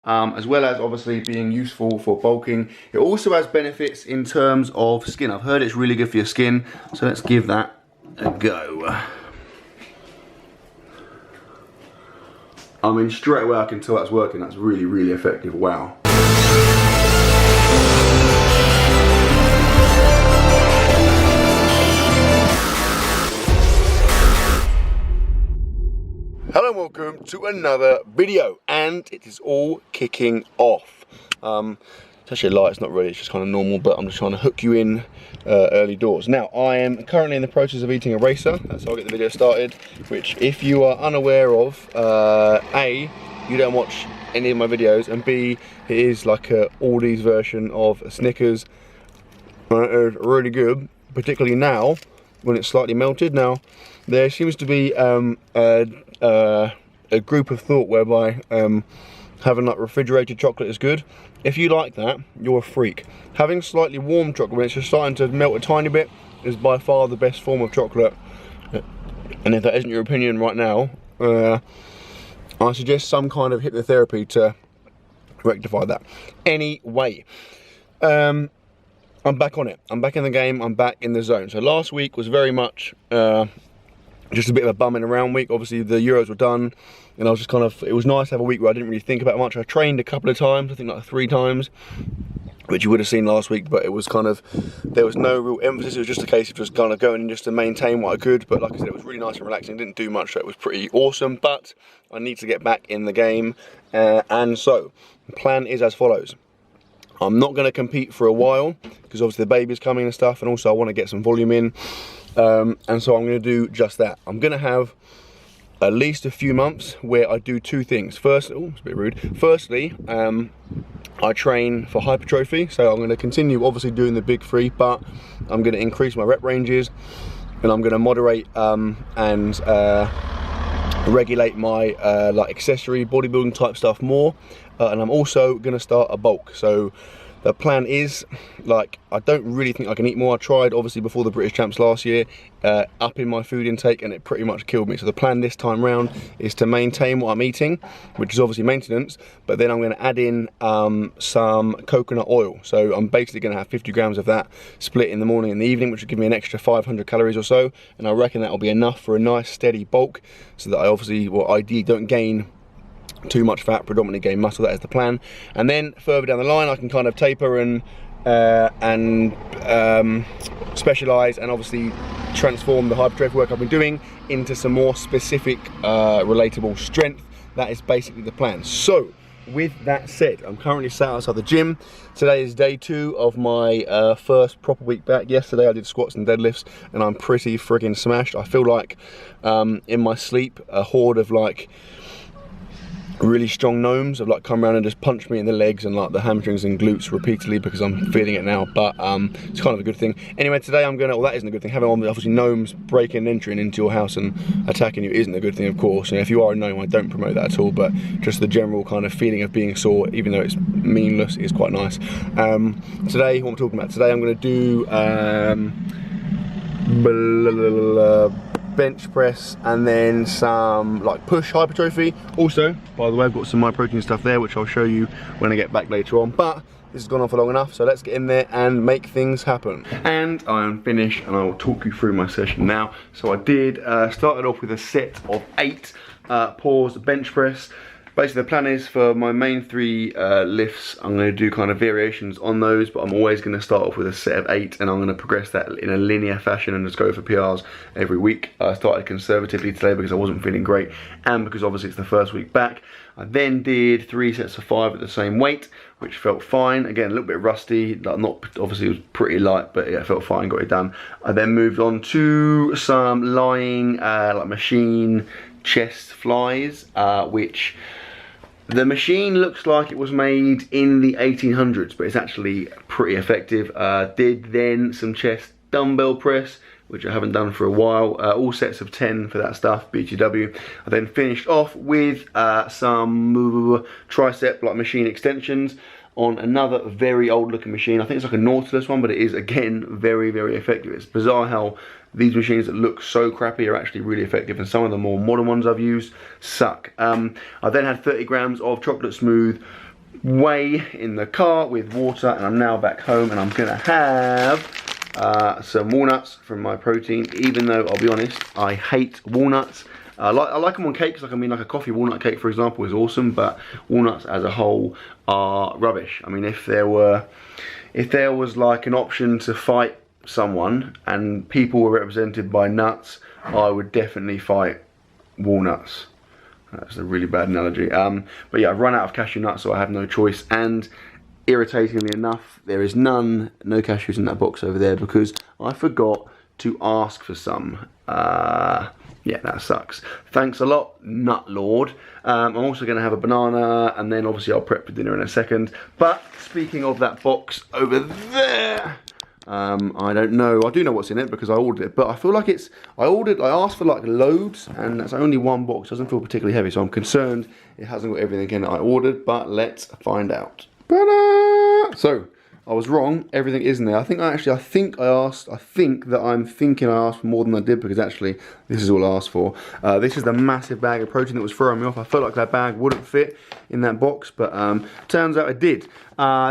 as well as obviously being useful for bulking. It also has benefits in terms of skin. I've heard it's really good for your skin, so let's give that a go. I mean, straight away I can tell that's working. That's really, really effective. Wow. Hello and welcome to another video, and it is all kicking off. It's actually light, it's not really, it's just kind of normal, but I'm just trying to hook you in early doors. Now, I am currently in the process of eating a racer. That's how I get the video started, which if you are unaware of, A, you don't watch any of my videos, and B, it is like a Aldi's version of a Snickers. It's really good, particularly now when it's slightly melted. Now, there seems to be a group of thought whereby having like refrigerated chocolate is good. If you like that, you're a freak. Having slightly warm chocolate when it's just starting to melt a tiny bit is by far the best form of chocolate. And if that isn't your opinion right now, I suggest some kind of hypnotherapy to rectify that. Anyway, I'm back on it. I'm back in the game. I'm back in the zone. So last week was very much just a bit of a bumming around week. Obviously the Euros were done, and I was just kind of, it was nice to have a week where I didn't really think about it much. I trained a couple of times, I think like 3 times, which you would have seen last week, but it was kind of, there was no real emphasis. It was just a case of just kind of going in just to maintain what I could. But like I said, it was really nice and relaxing. Didn't do much, so it was pretty awesome. But I need to get back in the game, and so the plan is as follows. I'm not going to compete for a while because obviously the baby's coming and stuff, and also I want to get some volume in. And so I'm going to do just that. I'm going to have at least a few months where I do 2 things. First, oh, it's a bit rude. Firstly, I train for hypertrophy, so I'm going to continue obviously doing the big 3, but I'm going to increase my rep ranges, and I'm going to moderate and regulate my like accessory bodybuilding type stuff more, and I'm also going to start a bulk. So the plan is, like, I don't really think I can eat more. I tried obviously before the British Champs last year, upping my food intake, and it pretty much killed me. So the plan this time round is to maintain what I'm eating, which is obviously maintenance, but then I'm going to add in some coconut oil. So I'm basically going to have 50 grams of that split in the morning and the evening, which will give me an extra 500 calories or so, and I reckon that will be enough for a nice steady bulk, so that I obviously, well, ideally don't gain too much fat, predominantly gain muscle. That is the plan. And then further down the line I can kind of taper and specialize and obviously transform the hypertrophy work I've been doing into some more specific relatable strength. That is basically the plan. So with that said, I'm currently sat outside the gym. Today is day 2 of my first proper week back. Yesterday I did squats and deadlifts, and I'm pretty friggin' smashed. I feel like in my sleep a horde of like really strong gnomes have like come around and just punched me in the legs and like the hamstrings and glutes repeatedly, because I'm feeling it now. But it's kind of a good thing. Anyway, today I'm gonna, well, that isn't a good thing. Having obviously gnomes breaking and entering into your house and attacking you isn't a good thing, of course. And if you are a gnome, I don't promote that at all, but just the general kind of feeling of being sore, even though it's meaningless, is quite nice. Today, what I'm talking about today, I'm gonna do bench press and then some like push hypertrophy. Also, by the way, I've got some MyProtein stuff there, which I'll show you when I get back later on. But this has gone on for long enough, so let's get in there and make things happen. And I am finished, and I will talk you through my session now. So I did started off with a set of 8 pause bench press. Basically the plan is for my main 3 lifts, I'm going to do kind of variations on those, but I'm always going to start off with a set of 8, and I'm going to progress that in a linear fashion and just go for PRs every week. I started conservatively today because I wasn't feeling great, and because obviously it's the first week back. I then did 3 sets of 5 at the same weight, which felt fine. Again, a little bit rusty, like not obviously, it was pretty light, but yeah, it felt fine, got it done. I then moved on to some lying like machine chest flies, which the machine looks like it was made in the 1800s, but it's actually pretty effective. Did then some chest dumbbell press, which I haven't done for a while. All sets of 10 for that stuff, BTW. I then finished off with some tricep like machine extensions on another very old looking machine. I think it's like a Nautilus one, but it is again very, very effective. It's bizarre how these machines that look so crappy are actually really effective, and some of the more modern ones I've used suck. I then had 30 grams of chocolate smooth whey in the car with water, and I'm now back home, and I'm gonna have some walnuts from my protein, even though I'll be honest, I hate walnuts. I like them on cakes, like a coffee walnut cake, for example, is awesome, but walnuts as a whole are rubbish. I mean, if there was like an option to fight someone and people were represented by nuts, I would definitely fight walnuts. That's a really bad analogy. But yeah, I've run out of cashew nuts, so I have no choice. And irritatingly enough, there is no cashews in that box over there because I forgot to ask for some. Yeah, that sucks. Thanks a lot, Nut Lord. I'm also going to have a banana, and then obviously I'll prep for dinner in a second. But speaking of that box over there, I don't know. I do know what's in it because I ordered it, but I feel like I asked for like loads, and that's only one box. Doesn't feel particularly heavy, so I'm concerned it hasn't got everything in it I ordered. But let's find out. So I was wrong. Everything is in there. I think I asked for more than I did, because actually this is all I asked for. This is the massive bag of protein that was throwing me off. I felt like that bag wouldn't fit in that box, but turns out it did.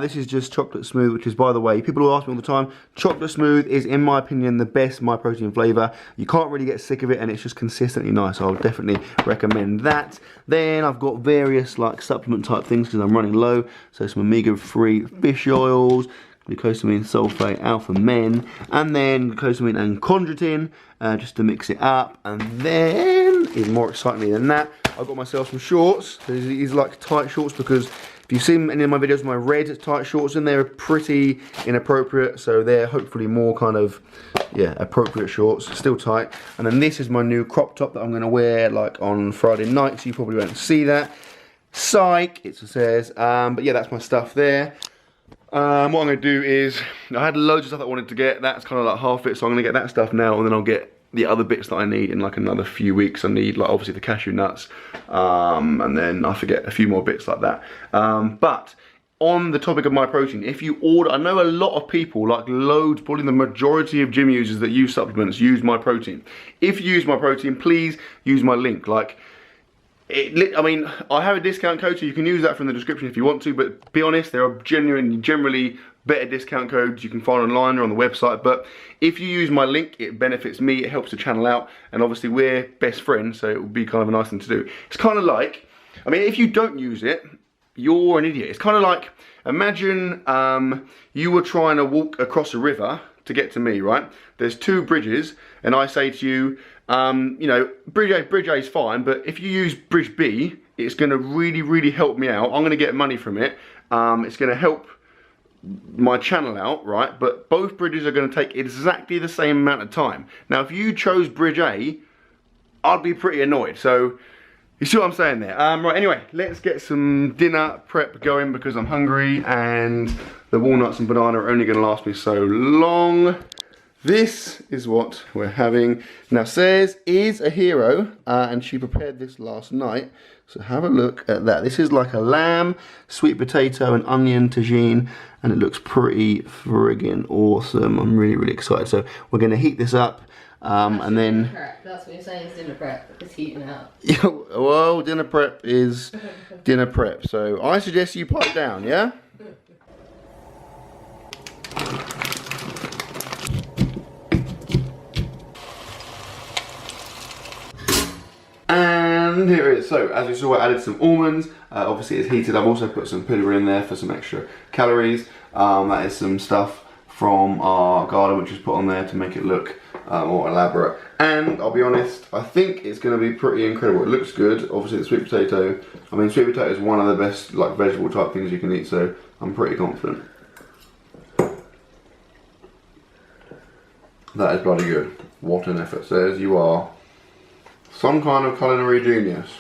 This is just chocolate smooth, which is, by the way, people who ask me all the time, chocolate smooth is, in my opinion, the best My Protein flavour. You can't really get sick of it, and it's just consistently nice. So I'll definitely recommend that. Then I've got various like supplement type things because I'm running low. So some omega-3 fish oils, glucosamine, sulfate, alpha men, and then glucosamine and chondroitin, just to mix it up. And then, even more excitingly than that, I got myself some shorts. These are like tight shorts, because if you've seen any of my videos with my red tight shorts, and they're pretty inappropriate, so they're hopefully more kind of, yeah, appropriate shorts, still tight. And then this is my new crop top that I'm going to wear like on Friday night, so you probably won't see that. Psych, it says, but yeah, that's my stuff there. What I'm going to do is, I had loads of stuff that I wanted to get, that's kind of like half it, so I'm going to get that stuff now, and then I'll get the other bits that I need in like another few weeks. I need like obviously the cashew nuts, and then I forget a few more bits like that. But on the topic of My Protein, if you order, I know a lot of people, like loads, probably the majority of gym users that use supplements use My Protein. If you use My Protein, please use my link. Like, I mean, I have a discount code, so you can use that from the description if you want to, but be honest, there are generally better discount codes you can find online or on the website. But if you use my link, it benefits me, it helps the channel out, and obviously we're best friends, so it would be kind of a nice thing to do. It's kind of like, I mean, if you don't use it, you're an idiot. It's kind of like, imagine you were trying to walk across a river to get to me, right? There's two bridges, and I say to you, you know, bridge A is fine, but if you use bridge B, it's going to really help me out. I'm going to get money from it. It's going to help my channel out, right? But both bridges are going to take exactly the same amount of time. Now, if you chose bridge A, I'd be pretty annoyed. So, you see what I'm saying there? Right, anyway, let's get some dinner prep going because I'm hungry, and the walnuts and banana are only going to last me so long. This is what we're having. Now, Says is a hero, and she prepared this last night. So have a look at that. This is like a lamb, sweet potato, and onion tagine, and it looks pretty friggin' awesome. I'm really excited. So we're going to heat this up, and then... That's what you're saying is dinner prep. It's heating up. Yeah, well, dinner prep is dinner prep. So I suggest you pipe down, yeah? And here it is. So as you saw, I added some almonds. Obviously it's heated. I've also put some pulver in there for some extra calories. That is some stuff from our garden which is put on there to make it look more elaborate. And I'll be honest, I think it's going to be pretty incredible. It looks good. Obviously the sweet potato. I mean, sweet potato is one of the best like vegetable type things you can eat, so I'm pretty confident. That is bloody good. What an effort. Says you are some kind of culinary genius.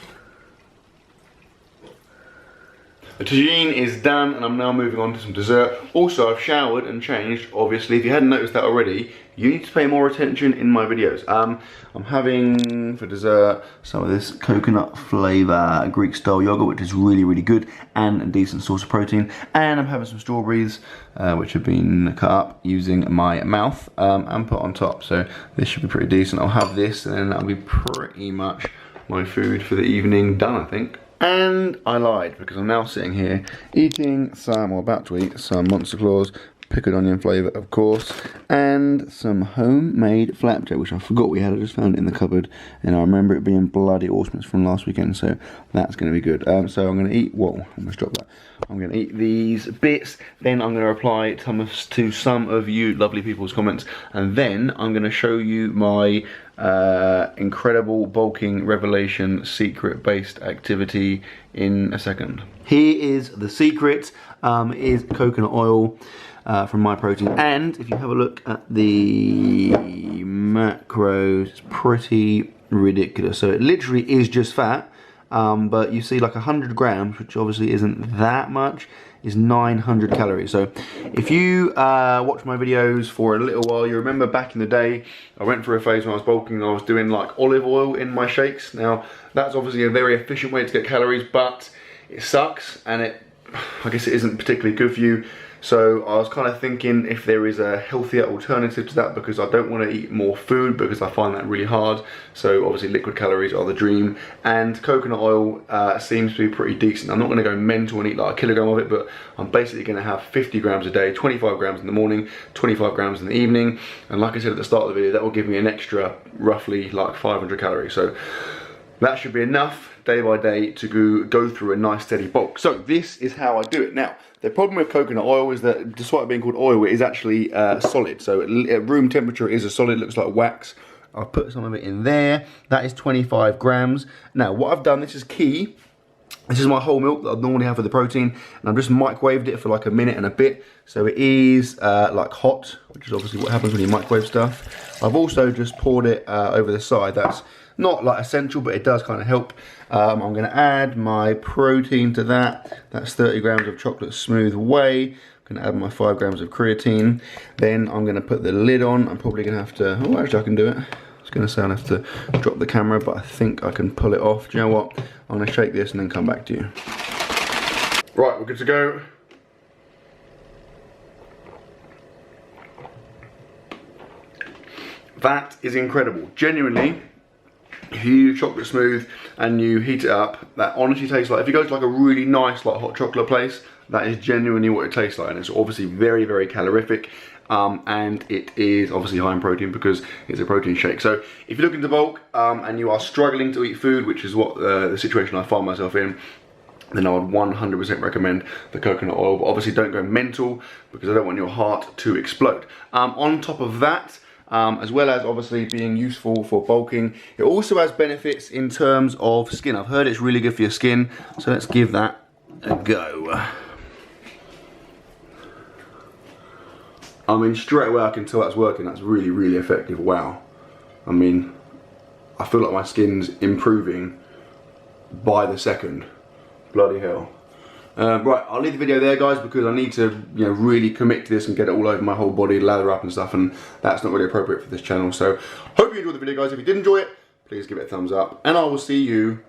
The tagine is done, and I'm now moving on to some dessert. Also, I've showered and changed, obviously. If you hadn't noticed that already, you need to pay more attention in my videos. I'm having, for dessert, some of this coconut flavour Greek style yogurt, which is really good, and a decent source of protein. And I'm having some strawberries, which have been cut up using my mouth, and put on top. So this should be pretty decent. I'll have this, and then that'll be pretty much my food for the evening done, I think. And I lied, because I'm now sitting here eating some, or about to eat, some Monster Claws, pickled onion flavour of course, and some homemade flapjack, which I forgot we had. I just found it in the cupboard, and I remember it being bloody awesome. It's from last weekend, so that's going to be good. So I'm going to eat, whoa, I almost dropped that. I'm going to eat these bits, then I'm going to reply to some of you lovely people's comments, and then I'm going to show you my incredible bulking revelation secret based activity in a second. Here is the secret. It is coconut oil from My Protein, and if you have a look at the macros, it's pretty ridiculous. So it literally is just fat, but you see like 100 grams, which obviously isn't that much, is 900 calories. So if you watch my videos for a little while, you remember back in the day I went through a phase when I was bulking and I was doing like olive oil in my shakes. Now that's obviously a very efficient way to get calories, but it sucks, and I guess it isn't particularly good for you. So I was kind of thinking if there is a healthier alternative to that, because I don't want to eat more food because I find that really hard. So obviously liquid calories are the dream, and coconut oil seems to be pretty decent. I'm not going to go mental and eat like a kilogram of it, but I'm basically going to have 50 grams a day, 25 grams in the morning, 25 grams in the evening, and like I said at the start of the video, that will give me an extra roughly like 500 calories. So that should be enough day by day to go through a nice steady bulk. So this is how I do it. Now, the problem with coconut oil is that despite it being called oil, it is actually solid. So at room temperature it is a solid, it looks like wax. I'll put some of it in there. That is 25 grams. Now what I've done, this is key. This is my whole milk that I normally have for the protein, and I've just microwaved it for like a minute and a bit. So it is like hot, which is obviously what happens when you microwave stuff. I've also just poured it over the side. That's not like essential, but it does kind of help. I'm going to add my protein to that. That's 30 grams of chocolate smooth whey. I'm going to add my 5 grams of creatine. Then I'm going to put the lid on. I'm probably going to have to, oh actually I can do it. I was going to say I'll have to drop the camera, but I think I can pull it off. Do you know what? I'm going to shake this and then come back to you. Right, we're good to go. That is incredible. Genuinely, if you use chocolate smooth and you heat it up, that honestly tastes like, if you go to like a really nice like hot chocolate place, that is genuinely what it tastes like. And it's obviously very, very calorific. And it is obviously high in protein because it's a protein shake. So if you're looking to bulk and you are struggling to eat food, which is what the situation I find myself in, then I would 100% recommend the coconut oil. But obviously don't go mental, because I don't want your heart to explode. On top of that, as well as obviously being useful for bulking, it also has benefits in terms of skin. I've heard it's really good for your skin, so let's give that a go. I mean, straight away I can tell that's working. That's really, really effective. Wow. I mean, I feel like my skin's improving by the second. Bloody hell. Right, I'll leave the video there, guys, because I need to, really commit to this and get it all over my whole body, lather up and stuff, and that's not really appropriate for this channel. So, hope you enjoyed the video, guys. If you did enjoy it, please give it a thumbs up, and I will see you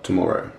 tomorrow.